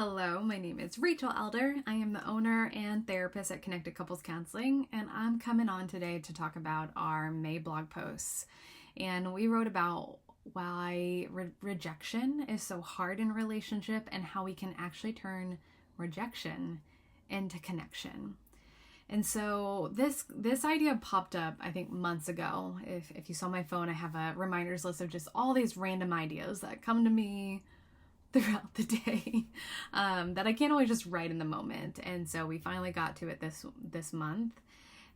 Hello, my name is Rachel Elder. I am the owner and therapist at Connected Couples Counseling, and I'm coming on today to talk about our May blog posts. And we wrote about why rejection is so hard in a relationship and how we can actually turn rejection into connection. And so this idea popped up, I think, months ago. If you saw my phone, I have a reminders list of just all these random ideas that come to me throughout the day that I can't always just write in the moment. And so we finally got to it this month.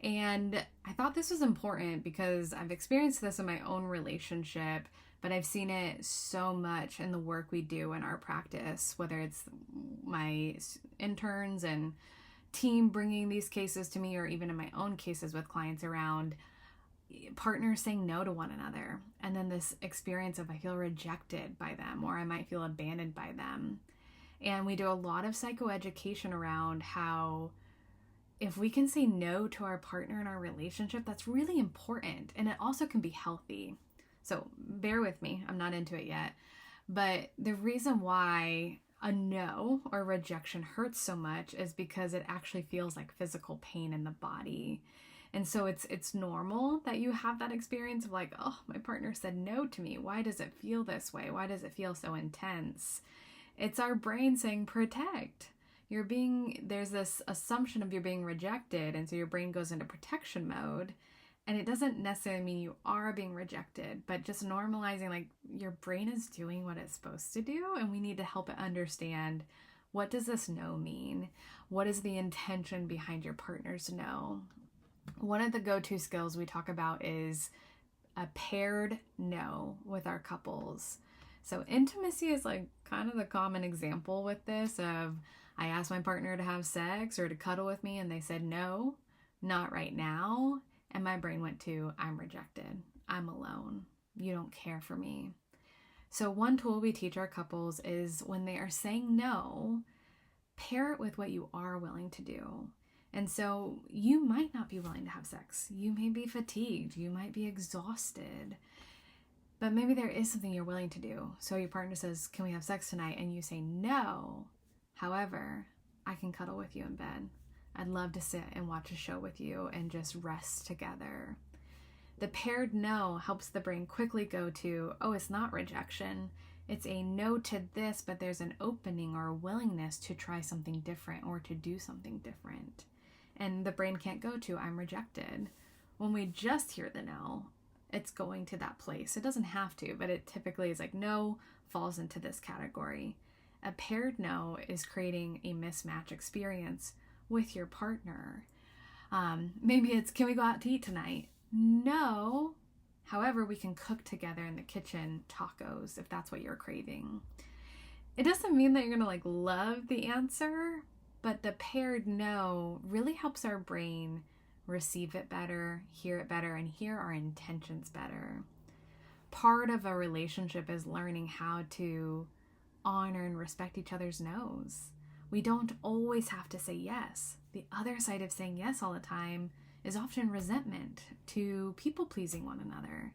And I thought this was important because I've experienced this in my own relationship, but I've seen it so much in the work we do in our practice, whether it's my interns and team bringing these cases to me, or even in my own cases with clients around partners saying no to one another, and then this experience of I feel rejected by them, or I might feel abandoned by them. And we do a lot of psychoeducation around how if we can say no to our partner in our relationship, that's really important, and it also can be healthy. So bear with me, I'm not into it yet, but the reason why a no or rejection hurts so much is because it actually feels like physical pain in the body. And so it's normal that you have that experience of like, oh, my partner said no to me. Why does it feel this way? Why does it feel so intense? It's our brain saying protect. There's this assumption of you're being rejected, and so your brain goes into protection mode. And it doesn't necessarily mean you are being rejected, but just normalizing like your brain is doing what it's supposed to do, and we need to help it understand, what does this no mean? What is the intention behind your partner's no? One of the go-to skills we talk about is a paired no with our couples. So intimacy is like kind of the common example with this of I asked my partner to have sex or to cuddle with me and they said no, not right now. And my brain went to, I'm rejected. I'm alone. You don't care for me. So one tool we teach our couples is when they are saying no, pair it with what you are willing to do. And so you might not be willing to have sex. You may be fatigued. You might be exhausted. But maybe there is something you're willing to do. So your partner says, can we have sex tonight? And you say no. However, I can cuddle with you in bed. I'd love to sit and watch a show with you and just rest together. The paired no helps the brain quickly go to, oh, it's not rejection. It's a no to this, but there's an opening or a willingness to try something different or to do something different. And the brain can't go to, I'm rejected. When we just hear the no, it's going to that place. It doesn't have to, but it typically is like no falls into this category. A paired no is creating a mismatch experience with your partner. Maybe it's, can we go out to eat tonight? No. However, we can cook together in the kitchen tacos if that's what you're craving. It doesn't mean that you're gonna like love the answer, but the paired no really helps our brain receive it better, hear it better, and hear our intentions better. Part of a relationship is learning how to honor and respect each other's no's. We don't always have to say yes. The other side of saying yes all the time is often resentment to people pleasing one another.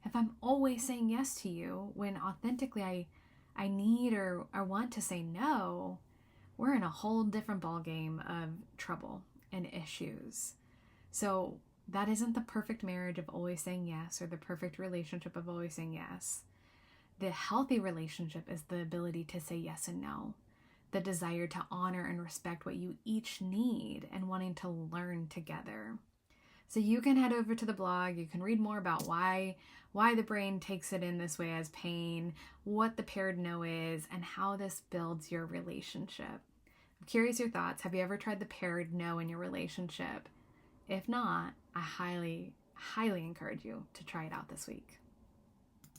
If I'm always saying yes to you when authentically I need or want to say no, we're in a whole different ballgame of trouble and issues. So that isn't the perfect marriage of always saying yes, or the perfect relationship of always saying yes. The healthy relationship is the ability to say yes and no. The desire to honor and respect what you each need and wanting to learn together. So you can head over to the blog. You can read more about why the brain takes it in this way as pain, what the paired no is, and how this builds your relationship. I'm curious your thoughts. Have you ever tried the paired no in your relationship? If not, I highly, highly encourage you to try it out this week.